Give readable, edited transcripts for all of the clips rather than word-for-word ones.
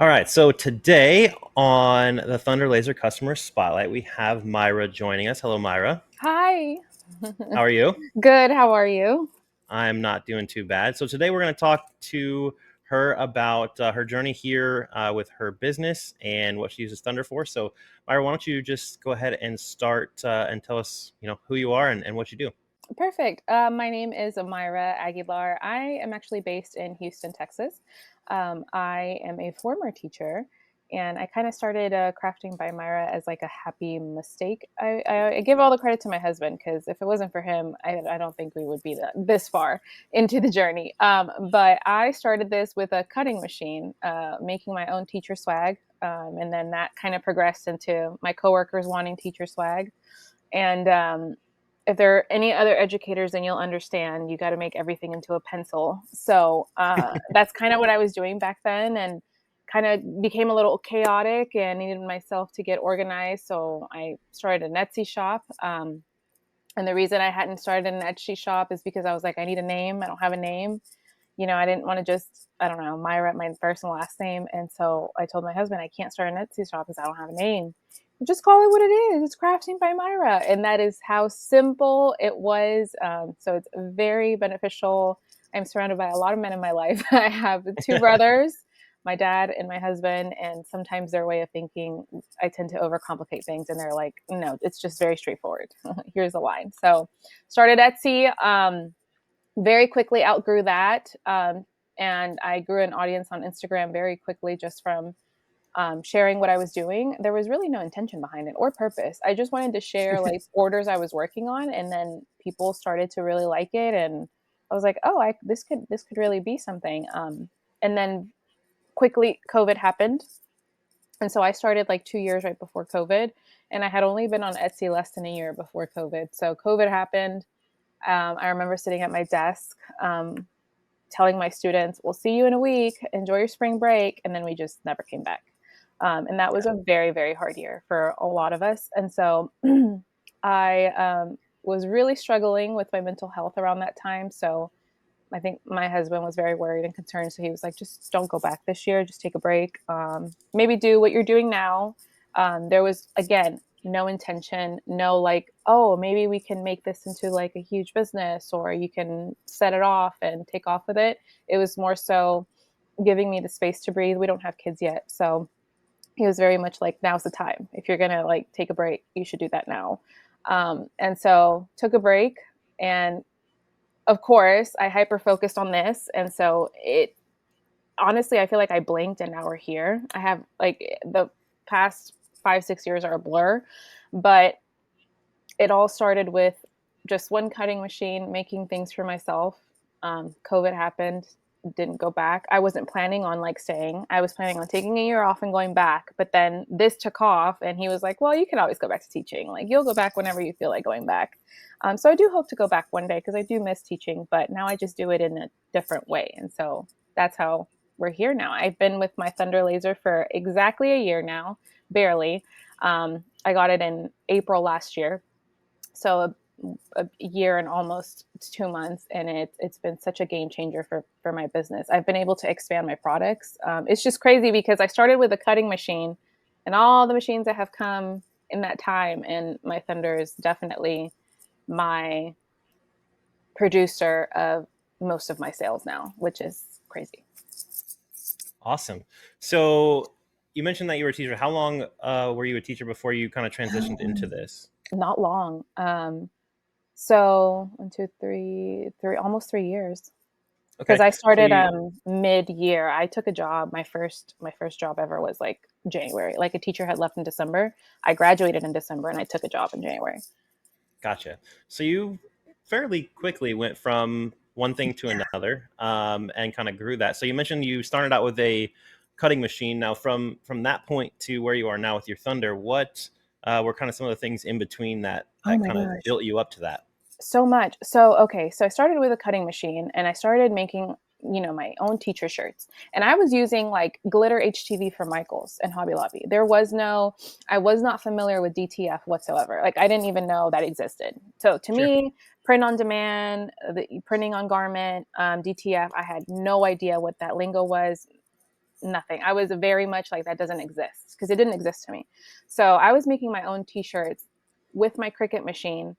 All right, so today on the Thunder Laser Customer Spotlight, we have Mayra joining us. Hello, Mayra. Hi. How are you? Good. How are you? I'm not doing too bad. So today we're going to talk to her about her journey here with her business and what she uses Thunder for. So, Mayra, why don't you just go ahead and start and tell us, who you are and what you do. Perfect. My name is Mayra Aguilar. I am actually based in Houston, Texas. I am a former teacher, and I kind of started Crafting by Mayra as like a happy mistake. I give all the credit to my husband because if it wasn't for him, I don't think we would be this far into the journey. But I started this with a cutting machine, making my own teacher swag. And then that kind of progressed into my coworkers wanting teacher swag. And if there are any other educators, then you'll understand you got to make everything into a pencil. So that's kind of what I was doing back then, and kind of became a little chaotic and needed myself to get organized. So I started an Etsy shop. And the reason I hadn't started an Etsy shop is because I was like, I need a name. I don't have a name. I didn't want to just, I don't know, Myra, my first and last name. And so I told my husband, I can't start an Etsy shop because I don't have a name. Just call it what it is. It's Crafting by Myra. And that is how simple it was. So it's very beneficial. I'm surrounded by a lot of men in my life. I have two brothers, my dad and my husband. And sometimes their way of thinking, I tend to overcomplicate things. And they're like, no, it's just very straightforward. Here's a line. So started Etsy. Very quickly outgrew that. And I grew an audience on Instagram very quickly just from sharing what I was doing. There was really no intention behind it or purpose. I just wanted to share like orders I was working on, and then people started to really like it, and I was like, oh, this could really be something. And then quickly COVID happened, and so I started like 2 years right before COVID, and I had only been on Etsy less than a year before COVID. So COVID happened. I remember sitting at my desk, telling my students, we'll see you in a week, enjoy your spring break. And then we just never came back. And that was a very, very hard year for a lot of us. And so I was really struggling with my mental health around that time. So I think my husband was very worried and concerned. So he was like, just don't go back this year. Just take a break. Maybe do what you're doing now. There was, again, no intention, no like, oh, maybe we can make this into like a huge business, or you can set it off and take off with it. It was more so giving me the space to breathe. We don't have kids yet. So he was very much like, now's the time. If you're going to like take a break, you should do that now. And so took a break, and of course, I hyper focused on this. And so it honestly, I feel like I blinked and now we're here. I have like the past 5, 6 years are a blur, but it all started with just one cutting machine, making things for myself. COVID happened, didn't go back. I wasn't planning on like staying. I was planning on taking a year off and going back. But then this took off, and he was like, well, you can always go back to teaching. Like, you'll go back whenever you feel like going back. So I do hope to go back one day because I do miss teaching, but now I just do it in a different way. And so that's how we're here now. I've been with my Thunder Laser for exactly a year now, barely. I got it in April last year. So a year and almost 2 months, and it's been such a game changer for my business. I've been able to expand my products. It's just crazy because I started with a cutting machine, and all the machines that have come in that time, and my Thunder is definitely my producer of most of my sales now, which is crazy. Awesome. So you mentioned that you were a teacher. How long were you a teacher before you kind of transitioned into this? Not long. So 1, 2, 3, almost 3 years. Because Okay. I So started you mid-year. I took a job. My first job ever was like January. Like a teacher had left in December. I graduated in December, and I took a job in January. Gotcha. So you fairly quickly went from one thing to another, and kind of grew that. So you mentioned you started out with a cutting machine. Now, from that point to where you are now with your Thunder, what were kind of some of the things in between that Oh my kind of gosh. built you up to that? So much. So, okay. So I started with a cutting machine, and I started making, my own teacher shirts. And I was using like glitter HTV from Michaels and Hobby Lobby. I was not familiar with DTF whatsoever. Like, I didn't even know that existed. So to Sure. me, print on demand, the printing on garment, DTF, I had no idea what that lingo was. nothing. I was very much like, that doesn't exist, because it didn't exist to me. So I was making my own t-shirts with my Cricut machine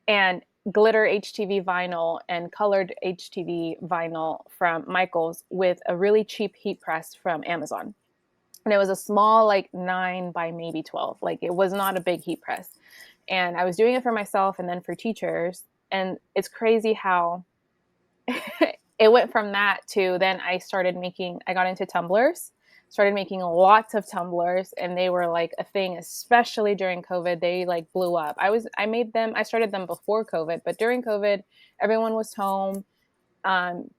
and glitter HTV vinyl and colored HTV vinyl from Michaels with a really cheap heat press from Amazon. And it was a small, like 9 by maybe 12. Like, it was not a big heat press. And I was doing it for myself and then for teachers. And it's crazy how it went from that to then I got into tumblers, started making lots of tumblers, and they were like a thing, especially during COVID. They like blew up. I started them before COVID, but during COVID, everyone was home.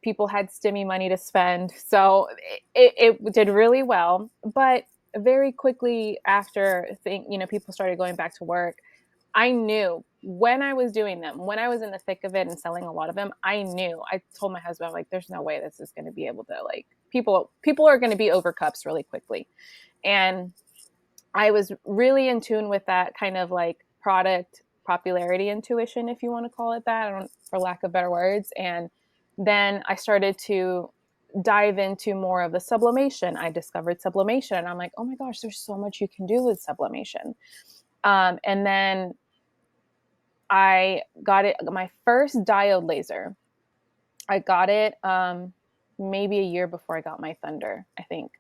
People had stimmy money to spend. So it did really well. But very quickly after, people started going back to work, I knew when I was doing them, when I was in the thick of it and selling a lot of them, I told my husband, like, there's no way this is going to be able to, like, people are going to be over cups really quickly. And I was really in tune with that kind of like product popularity intuition, if you want to call it that, for lack of better words. And then I started to dive into more of the sublimation. I discovered sublimation, and I'm like, oh my gosh, there's so much you can do with sublimation. And then I got my first diode laser. I got it maybe a year before I got my Thunder, I think.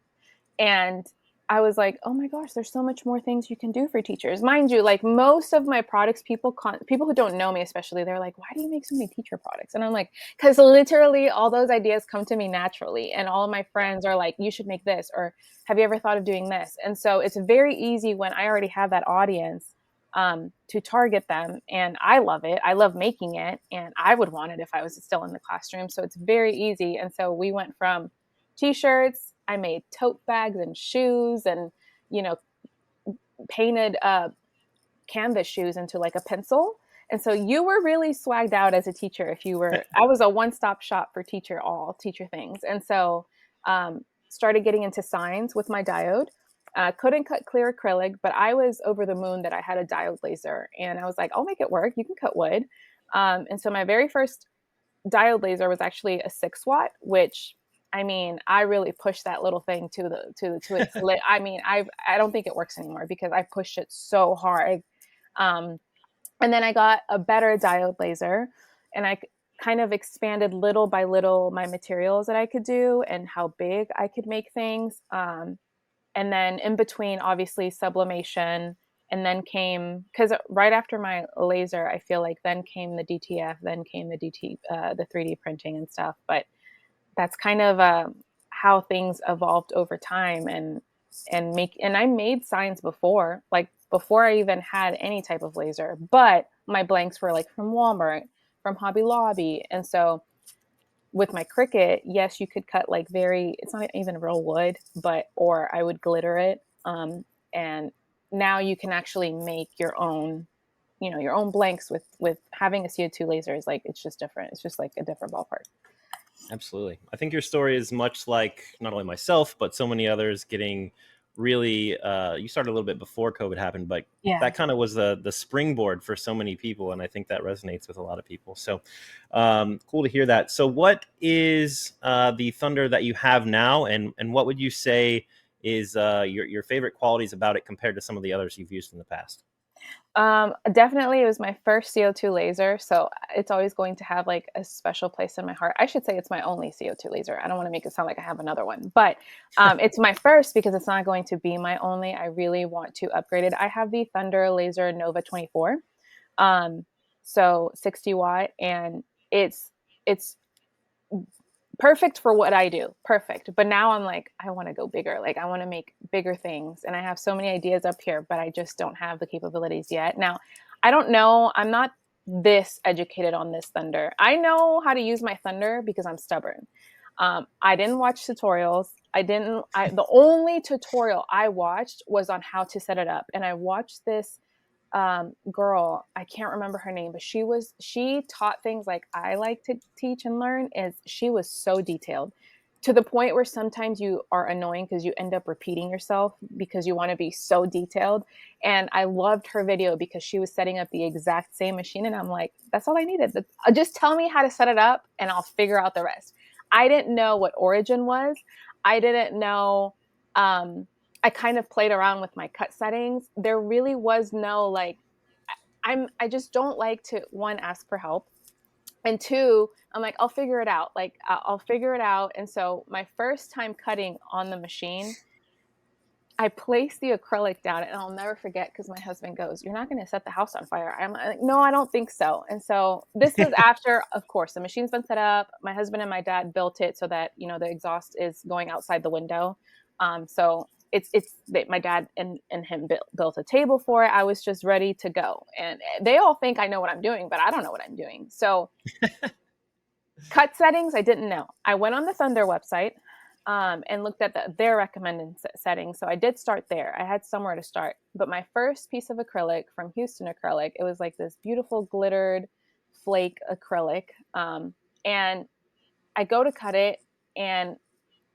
And I was like, oh my gosh, there's so much more things you can do for teachers. Mind you, like, most of my products, people who don't know me especially, they're like, why do you make so many teacher products? And I'm like, because literally all those ideas come to me naturally. And all of my friends are like, you should make this, or have you ever thought of doing this? And so it's very easy when I already have that audience to target them. And I love it. I love making it. And I would want it if I was still in the classroom. So it's very easy. And so we went from t-shirts, I made tote bags and shoes, and, painted canvas shoes into like a pencil. And so you were really swagged out as a teacher I was a one-stop shop for teacher things. And so started getting into signs with my diode. Couldn't cut clear acrylic, but I was over the moon that I had a diode laser, and I was like, I'll make it work. You can cut wood. And so my very first diode laser was actually a 6 watt, which, I mean, I really pushed that little thing to its lit. I mean, I don't think it works anymore because I pushed it so hard. Um, and then I got a better diode laser, and I kind of expanded little by little my materials that I could do and how big I could make things. And then in between, obviously, sublimation. And then came, because right after my laser, I feel like then came the DTF, then came the 3D printing and stuff. But that's kind of how things evolved over time. And I made signs before, like before I even had any type of laser, but my blanks were like from Walmart, from Hobby Lobby. And so with my Cricut, yes, you could cut like it's not even real wood, or I would glitter it. And now you can actually make your own, your own blanks with having a CO2 laser. Is like, it's just different. It's just like a different ballpark. Absolutely. I think your story is much like not only myself, but so many others getting really, you started a little bit before COVID happened, but Yeah. that kind of was the springboard for so many people. And I think that resonates with a lot of people. So cool to hear that. So what is the Thunder that you have now? And what would you say is your favorite qualities about it compared to some of the others you've used in the past? Definitely, it was my first CO2 laser, so it's always going to have like a special place in my heart. I should say it's my only CO2 laser. I don't want to make it sound like I have another one, but it's my first because it's not going to be my only. I really want to upgrade it. I have the Thunder Laser Nova 24, so 60 watt, and it's perfect for what I do. Perfect. But now I'm like, I want to go bigger. Like, I want to make bigger things. And I have so many ideas up here, but I just don't have the capabilities yet. Now, I don't know. I'm not this educated on this Thunder. I know how to use my Thunder because I'm stubborn. I didn't watch tutorials. The only tutorial I watched was on how to set it up. And I watched this girl, I can't remember her name, but she taught things like I like to teach and learn. Is she was so detailed to the point where sometimes you are annoying because you end up repeating yourself because you want to be so detailed. And I loved her video because she was setting up the exact same machine, and I'm like, that's all I needed. Just tell me how to set it up and I'll figure out the rest. I didn't know what Origin was. I didn't know. I kind of played around with my cut settings. There really was no like, I just don't like to, one, ask for help, and two, I'm like, I'll figure it out. Like, I'll figure it out. And so my first time cutting on the machine, I placed the acrylic down, and I'll never forget because my husband goes, "You're not going to set the house on fire." I'm like, "No, I don't think so." And so this was after, of course, the machine's been set up. My husband and my dad built it so that, you know, the exhaust is going outside the window. So it's my dad and him built a table for it. I was just ready to go, and they all think I know what I'm doing, but I don't know what I'm doing. So cut settings, I didn't know. I went on the Thunder website, and looked at their recommended settings. So I did start there. I had somewhere to start. But my first piece of acrylic from Houston Acrylic, it was like this beautiful glittered flake acrylic. And I go to cut it, and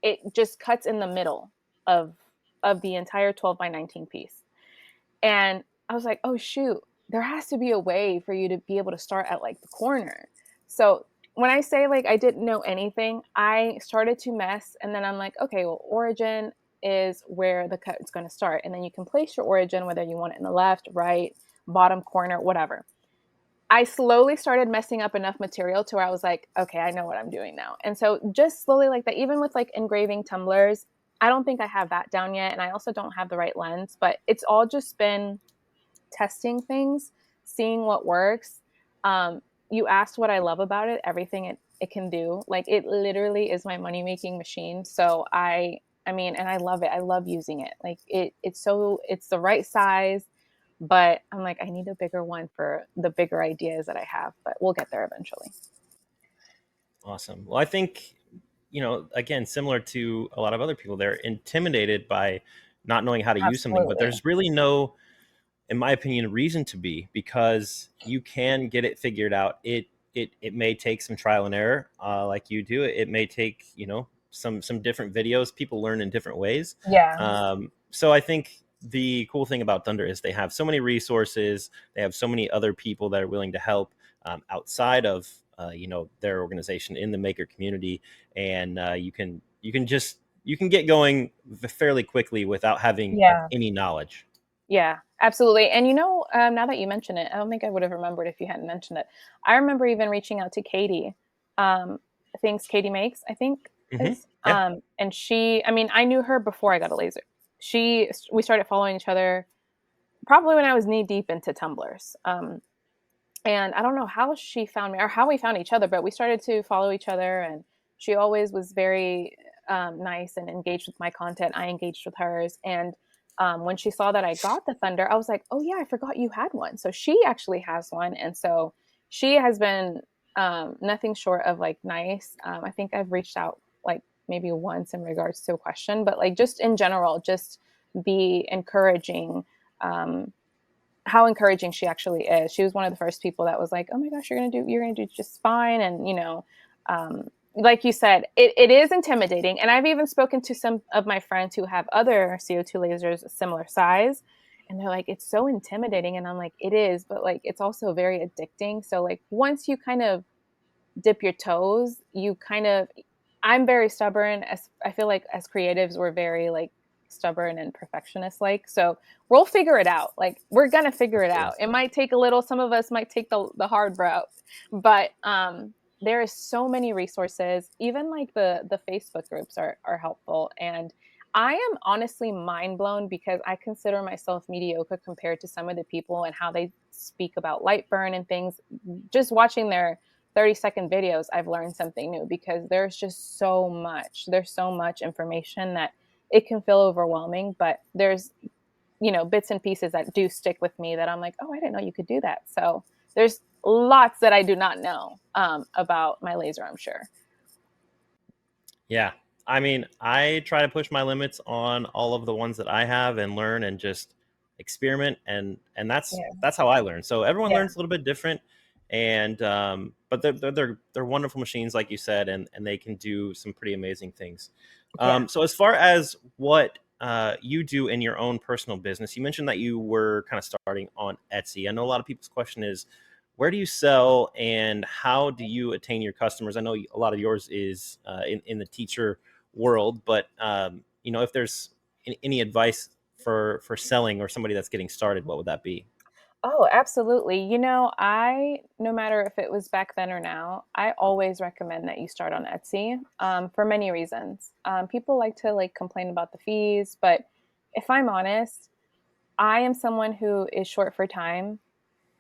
it just cuts in the middle of the entire 12 by 19 piece. And I was like, oh shoot, there has to be a way for you to be able to start at like the corner. So when I say like I didn't know anything, I started to mess, and then I'm like, okay, well, origin is where the cut is going to start. And then you can place your origin, whether you want it in the left, right, bottom corner, whatever. I slowly started messing up enough material to where I was like, okay, I know what I'm doing now. And so just slowly like that, even with like engraving tumblers, I don't think I have that down yet. And I also don't have the right lens, but it's all just been testing things, seeing what works. You asked what I love about it, everything it can do. Like it literally is my money making machine. So I mean, and I love it. I love using it. Like it's the right size, but I'm like, I need a bigger one for the bigger ideas that I have, but we'll get there eventually. Awesome. Well, I think, again, similar to a lot of other people, they're intimidated by not knowing how to use something, but Absolutely. there's really no, in my opinion, reason to be, because you can get it figured out. It may take some trial and error, like you do. It may take, some different videos. People learn in different ways. Yeah. So I think the cool thing about Thunder is they have so many resources. They have so many other people that are willing to help, outside of their organization in the maker community, and you can get going fairly quickly without having Yeah. any knowledge. Yeah, absolutely. And now that you mention it, I don't think I would have remembered if you hadn't mentioned it. I remember even reaching out to Katie, things Katie makes, I think is, Yeah. and she, I mean, I knew her before I got a laser. We started following each other probably when I was knee deep into tumblers. And I don't know how she found me or how we found each other, but we started to follow each other, and she always was very nice and engaged with my content. I engaged with hers, and when she saw that I got the Thunder, I was like, "Oh yeah, I forgot you had one." So she actually has one, and so she has been nothing short of like nice. I think I've reached out like maybe once in regards to a question, but like just in general, just be encouraging. How encouraging she actually is. She was one of the first people that was like, "Oh my gosh, you're gonna do just fine." And like you said, it is intimidating. And I've even spoken to some of my friends who have other CO2 lasers similar size, and they're like, "It's so intimidating." And I'm like, "It is, but like it's also very addicting." So like once you kind of dip your toes, you kind of I'm very stubborn. As I feel like as creatives, we're very like stubborn and perfectionist like. So we'll figure it out. Like we're gonna For figure it sure. out. It might take a little, some of us might take the hard route, but there is so many resources. Even like the Facebook groups are helpful. And I am honestly mind blown because I consider myself mediocre compared to some of the people and how they speak about light burn and things. Just watching their 30-second videos, I've learned something new because there's so much information that it can feel overwhelming, but there's bits and pieces that do stick with me that I'm like, oh, I didn't know you could do that. So there's lots that I do not know about my laser, I'm sure. Yeah. I mean, I try to push my limits on all of the ones that I have and learn and just experiment, and that's Yeah. that's how I learn. So everyone Yeah. learns a little bit different, and but they're wonderful machines, like you said, and they can do some pretty amazing things. Yeah. So as far as what you do in your own personal business, you mentioned that you were kind of starting on Etsy. I know a lot of people's question is, where do you sell and how do you attain your customers? I know a lot of yours is in the teacher world, but if there's any advice for selling or somebody that's getting started, what would that be? Oh, absolutely. No matter if it was back then or now, I always recommend that you start on Etsy for many reasons. People like to like complain about the fees, but if I'm honest, I am someone who is short for time.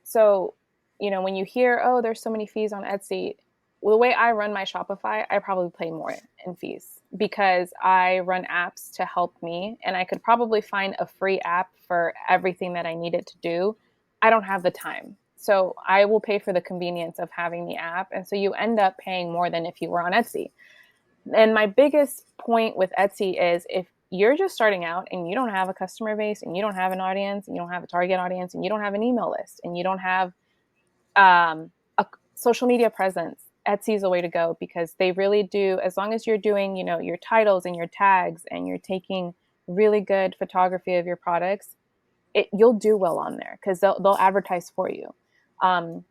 So, when you hear, oh, there's so many fees on Etsy, well, the way I run my Shopify, I probably pay more in fees because I run apps to help me and I could probably find a free app for everything that I needed to do. I don't have the time. So I will pay for the convenience of having the app. And so you end up paying more than if you were on Etsy. And my biggest point with Etsy is if you're just starting out and you don't have a customer base and you don't have an audience and you don't have a target audience and you don't have an email list and you don't have a social media presence, Etsy is the way to go because they really do, as long as you're doing, your titles and your tags and you're taking really good photography of your products, you'll do well on there because they'll advertise for you. Um,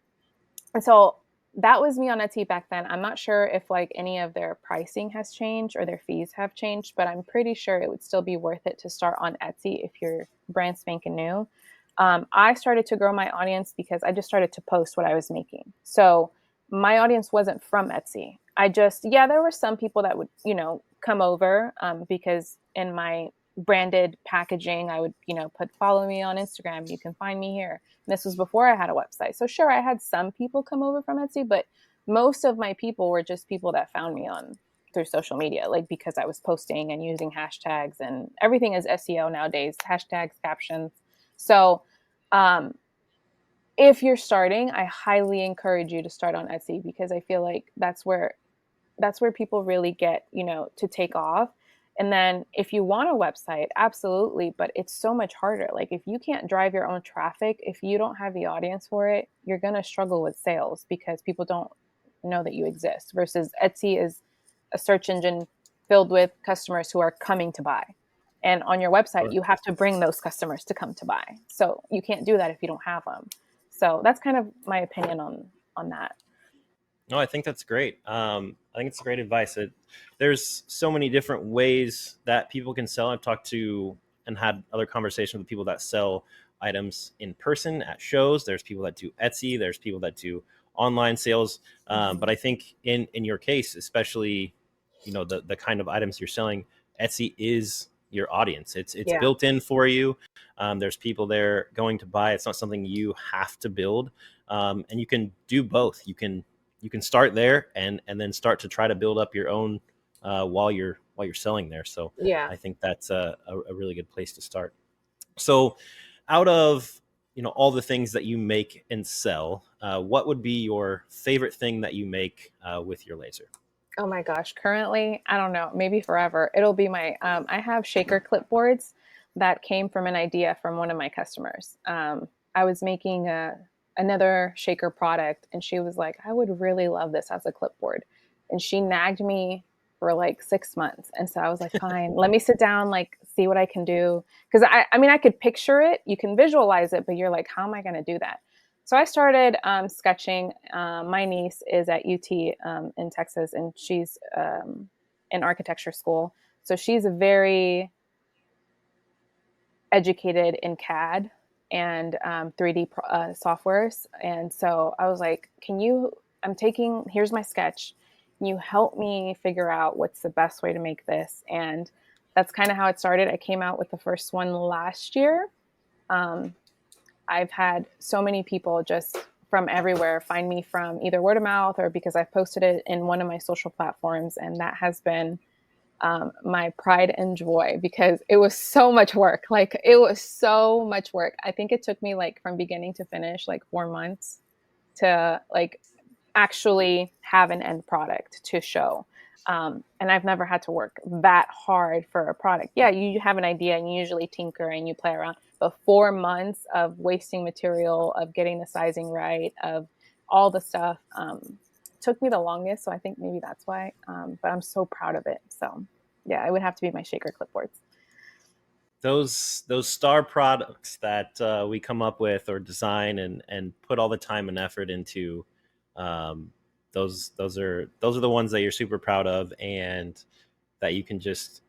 and so that was me on Etsy back then. I'm not sure if like any of their pricing has changed or their fees have changed, but I'm pretty sure it would still be worth it to start on Etsy if you're brand spanking new. I started to grow my audience because I just started to post what I was making. So my audience wasn't from Etsy. Yeah, there were some people that would, come over because in my branded packaging, I would, put follow me on Instagram. You can find me here. And this was before I had a website. So sure, I had some people come over from Etsy, but most of my people were just people that found me on through social media, like because I was posting and using hashtags and everything is SEO nowadays, hashtags, captions. So um, if you're starting, I highly encourage you to start on Etsy because I feel like that's where people really get, to take off. And then if you want a website, absolutely, but it's so much harder. Like if you can't drive your own traffic, if you don't have the audience for it, you're going to struggle with sales because people don't know that you exist versus Etsy is a search engine filled with customers who are coming to buy. And on your website, Sure. you have to bring those customers to come to buy. So you can't do that if you don't have them. So that's kind of my opinion on that. No, I think that's great. I think it's great advice. There's so many different ways that people can sell. I've talked to and had other conversations with people that sell items in person at shows. There's people that do Etsy. There's people that do online sales. Mhm. But I think in your case, especially, the kind of items you're selling, Etsy is your audience. It's Yeah. built in for you. There's people there going to buy. It's not something you have to build, and you can do both. You can start there and then start to try to build up your own while you're selling there. So Yeah. I think that's a really good place to start. So out of all the things that you make and sell, what would be your favorite thing that you make with your laser? Oh my gosh. Currently, I don't know, maybe forever. It'll be I have shaker clipboards that came from an idea from one of my customers. I was making another shaker product and she was like, I would really love this as a clipboard. And she nagged me for like 6 months. And so I was like, fine, let me sit down, like, see what I can do. Cause I mean, I could picture it, you can visualize it, but you're like, how am I going to do that? So I started sketching. My niece is at UT in Texas, and she's in architecture school. So she's very educated in CAD and 3D softwares. And so I was like, here's my sketch. Can you help me figure out what's the best way to make this? And that's kind of how it started. I came out with the first one last year. Um, I've had so many people just from everywhere find me from either word of mouth or because I've posted it in one of my social platforms. And that has been my pride and joy because it was so much work. Like, it was so much work. I think it took me like from beginning to finish, like 4 months to like actually have an end product to show. And I've never had to work that hard for a product. Yeah, you have an idea and you usually tinker and you play around, but 4 months of wasting material, of getting the sizing right, of all the stuff took me the longest. So I think maybe that's why. But I'm so proud of it. So yeah, it would have to be my shaker clipboards. Those star products that we come up with or design and put all the time and effort into, um, those are the ones that you're super proud of. And that you can just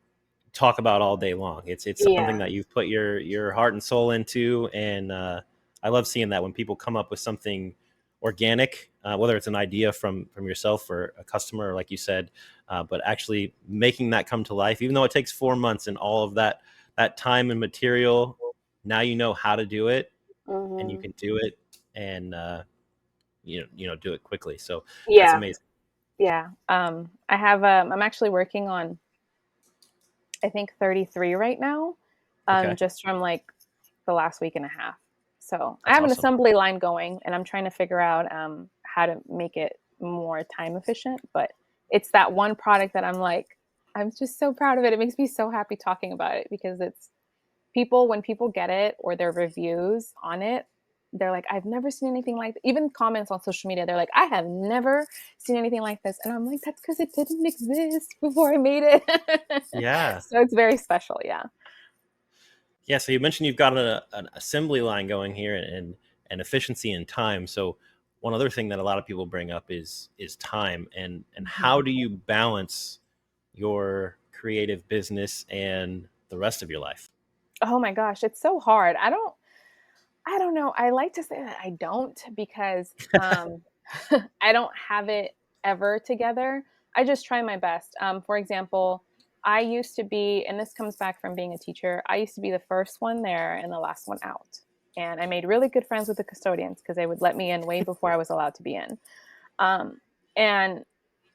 talk about all day long. It's something Yeah. that you've put your heart and soul into, and I love seeing that when people come up with something organic, whether it's an idea from yourself or a customer, like you said, but actually making that come to life, even though it takes 4 months and all of that time and material. Now you know how to do it, and you Hmm. can do it, and do it quickly. So that's Yeah. amazing. Yeah. I'm actually working on, I think 33 right now, Okay, just from like the last week and a half. So I that's have an awesome. assembly line going, and I'm trying to figure out how to make it more time efficient. But it's that one product that I'm like, I'm just so proud of it. It makes me so happy talking about it because it's people, when people get it or their reviews on it, they're like, I've never seen anything like that. Even comments on social media, they're like, I have never seen anything like this. And I'm like, that's because it didn't exist before I made it. Yeah. So it's very special. Yeah. Yeah, so you mentioned you've got an assembly line going here, and efficiency and time. So one other thing that a lot of people bring up is time, and how Mhm. do you balance your creative business and the rest of your life? Oh my gosh, it's so hard. I don't know. I like to say that I don't because I don't have it ever together. I just try my best. For example, I used to be, and this comes back from being a teacher, I used to be the first one there and the last one out. And I made really good friends with the custodians because they would let me in way before I was allowed to be in. Um, and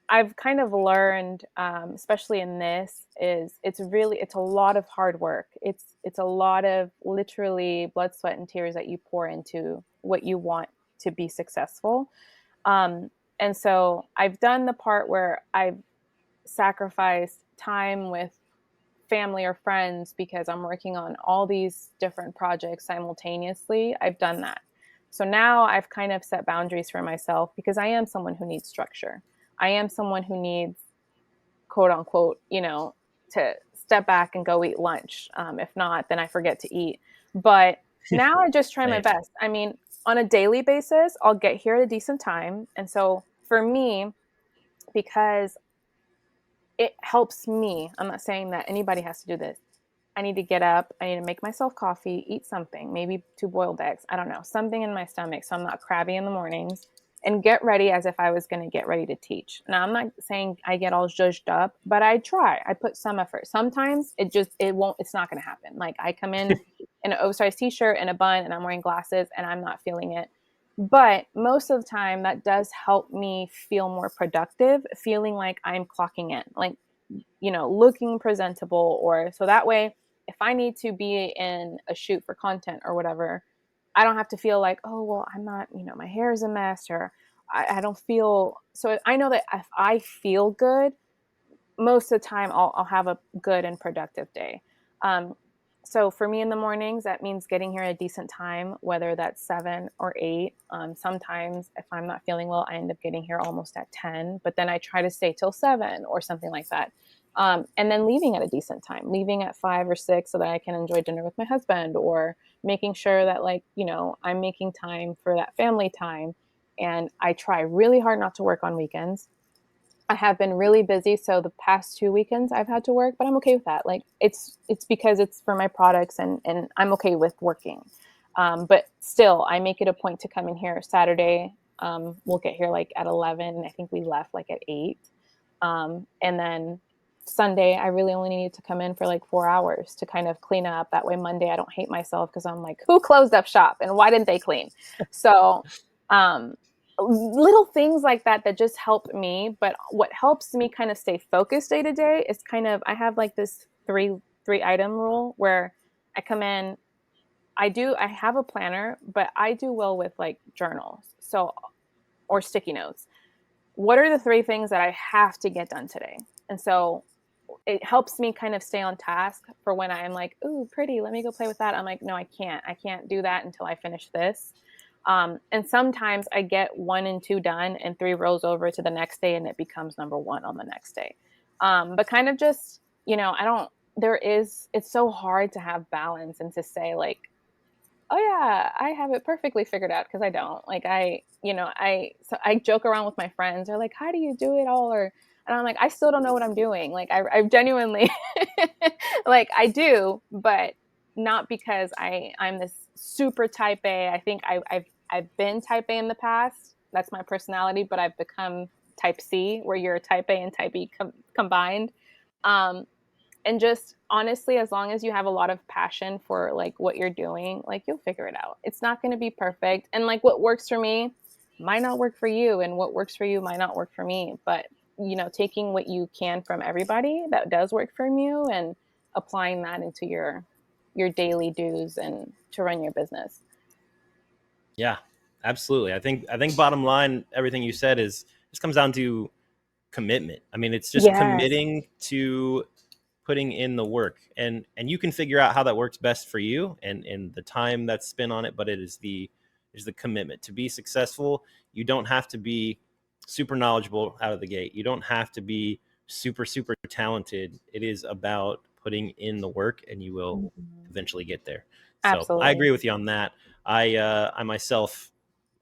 I've kind of learned, especially in this, is it's a lot of hard work. It's a lot of literally blood, sweat, and tears that you pour into what you want to be successful. Um, and so I've done the part where I've sacrificed time with family or friends because I'm working on all these different projects simultaneously. I've done that. So now I've kind of set boundaries for myself because I am someone who needs structure. I am someone who needs, quote unquote, to step back and go eat lunch. If not, then I forget to eat. But now I just try my Same. best. I mean, on a daily basis, I'll get here at a decent time. And so for me, because it helps me, I'm not saying that anybody has to do this. I need to get up. I need to make myself coffee, eat something, maybe two boiled eggs. I don't know, something in my stomach so I'm not crabby in the mornings and get ready as if I was going to get ready to teach. Now, I'm not saying I get all zhuzhed up, but I try. I put some effort. Sometimes it won't, it's not going to happen. Like I come in an oversized t shirt and a bun and I'm wearing glasses and I'm not feeling it. But most of the time, that does help me feel more productive, feeling like I'm clocking in. Like, looking presentable, or so that way, if I need to be in a shoot for content or whatever, I don't have to feel like, oh, well, I'm not, my hair is a mess, or I don't feel. So I know that if I feel good, most of the time I'll have a good and productive day. Um, so for me in the mornings, that means getting here at a decent time, whether that's 7 or 8. Sometimes if I'm not feeling well, I end up getting here almost at 10, but then I try to stay till 7 or something like that. And then leaving at a decent time, leaving at 5 or 6 so that I can enjoy dinner with my husband, or making sure that I'm making time for that family time. And I try really hard not to work on weekends. I have been really busy, so the past 2 weekends I've had to work, but I'm okay with that. Like it's because it's for my products, and I'm okay with working. But still, I make it a point to come in here Saturday. We'll get here like at 11. I think we left like at 8. And then Sunday, I really only needed to come in for like 4 hours to kind of clean up. That way, Monday, I don't hate myself because I'm like, who closed up shop and why didn't they clean? So, um, little things like that just help me. But what helps me kind of stay focused day to day is kind of, I have like this three item rule where I come in. I have a planner, but I do well with like journals, so, or sticky notes. What are the 3 things that I have to get done today? And so it helps me kind of stay on task for when I'm like, ooh, pretty, let me go play with that. I'm like, no, I can't. I can't do that until I finish this. And sometimes I get 1 and 2 done and 3 rolls over to the next day and it becomes number 1 on the next day. But kind of just, I don't, it's so hard to have balance and to say like, oh yeah, I have it perfectly figured out, because I don't. Like so I joke around with my friends. They're like, how do you do it all? Or And I'm like, I still don't know what I'm doing. Like I genuinely like I do, but not because I'm this super type A. I think I've been type A in the past. That's my personality, but I've become type C, where you're type A and type B combined. Um, and just honestly, as long as you have a lot of passion for like what you're doing, like you'll figure it out. It's not going to be perfect, and like what works for me might not work for you, and what works for you might not work for me. But taking what you can from everybody that does work for you and applying that into your daily dues and to run your business. Yeah, absolutely. I think bottom line, everything you said is just comes down to commitment. I mean, it's just Yes. committing to putting in the work, and you can figure out how that works best for you and the time that's spent on it. But it is the commitment to be successful. You don't have to be super knowledgeable out of the gate. You don't have to be super talented. It is about putting in the work, and you will Mhm. eventually get there. So I Absolutely. agree with you on that. I myself,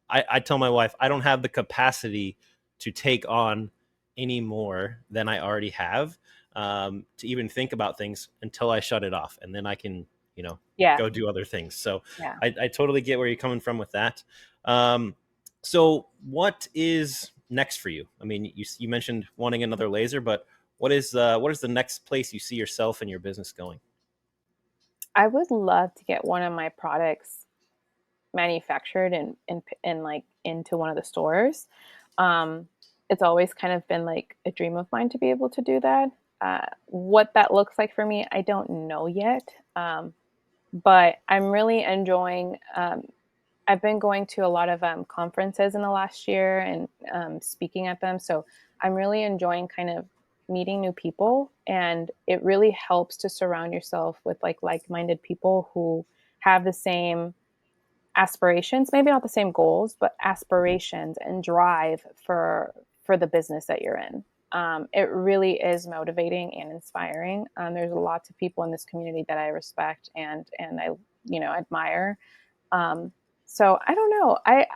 I tell my wife I don't have the capacity to take on any more than I already have, to even think about things until I shut it off, and then I can, Yeah. go do other things. So Yeah. I totally get where you're coming from with that. Um, so what is next for you? I mean, you mentioned wanting another laser, but what is the next place you see yourself and your business going? I would love to get one of my products manufactured and like into one of the stores. Um, it's always kind of been like a dream of mine to be able to do that. What that looks like for me, I don't know yet. But I'm really enjoying. I've been going to a lot of conferences in the last year and speaking at them. So I'm really enjoying kind of meeting new people, and it really helps to surround yourself with like-minded people who have the same aspirations, maybe not the same goals, but aspirations and drive for the business that you're in. It really is motivating and inspiring. There's lots of people in this community that I respect and I admire. Um, so I don't know. I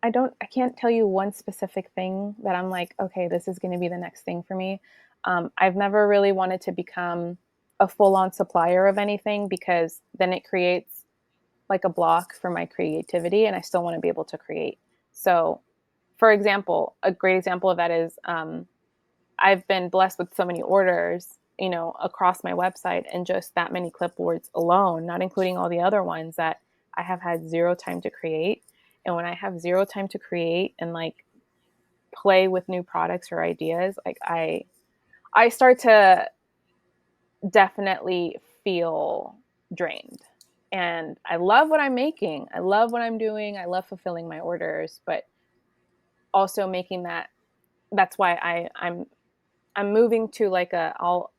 I can't tell you one specific thing that I'm like, okay, this is going to be the next thing for me. I've never really wanted to become a full on supplier of anything, because then it creates like a block for my creativity, and I still want to be able to create. So, for example, a great example of that is I've been blessed with so many orders, across my website, and just that many clipboards alone, not including all the other ones that I have had zero time to create. And when I have zero time to create and like play with new products or ideas, like I start to definitely feel drained. And I love what I'm making. I love what I'm doing. I love fulfilling my orders, but also making that's why I'm moving to like I'll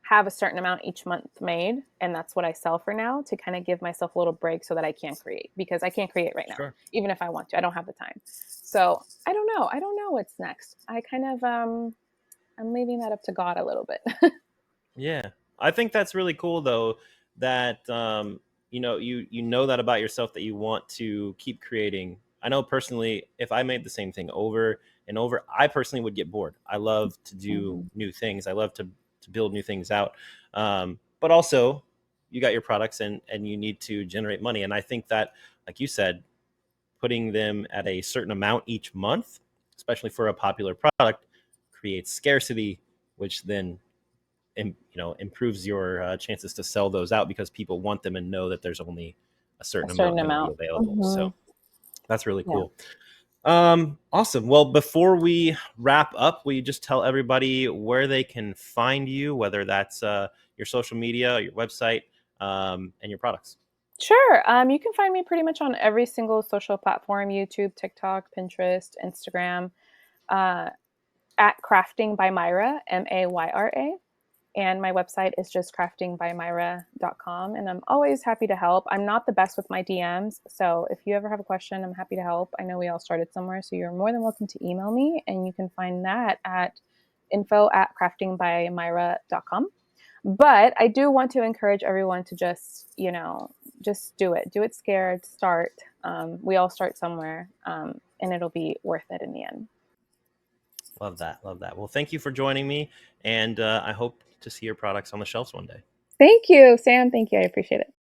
have a certain amount each month made, and that's what I sell for now, to kind of give myself a little break so that I can create, because I can't create right now. Sure. Even if I want to, I don't have the time. So, I don't know. I don't know what's next. I kind of I'm leaving that up to God a little bit. Yeah, I think that's really cool though. That you know that about yourself, that you want to keep creating. I know personally, if I made the same thing over and over, I personally would get bored. I love to do Mhm. new things. I love to build new things out. But also, you got your products, and you need to generate money. And I think that, like you said, putting them at a certain amount each month, especially for a popular product, creates scarcity, which then improves your chances to sell those out, because people want them and know that there's only a A certain certain amount going to be amount. available. Hmm. So that's really Yeah. cool. Awesome. Well, before we wrap up, will you just tell everybody where they can find you, whether that's your social media, your website, and your products? Sure. You can find me pretty much on every single social platform: YouTube, TikTok, Pinterest, Instagram, uh, at Crafting by Myra, Mayra. And my website is just craftingbymyra.com. And I'm always happy to help. I'm not the best with my DMs. So if you ever have a question, I'm happy to help. I know we all started somewhere. So you're more than welcome to email me. And you can find that at info@craftingbymyra.com. But I do want to encourage everyone to just do it. Do it scared. Start. We all start somewhere, and it'll be worth it in the end. Love that. Love that. Well, thank you for joining me, and I hope to see your products on the shelves one day. Thank you, Sam. Thank you. I appreciate it.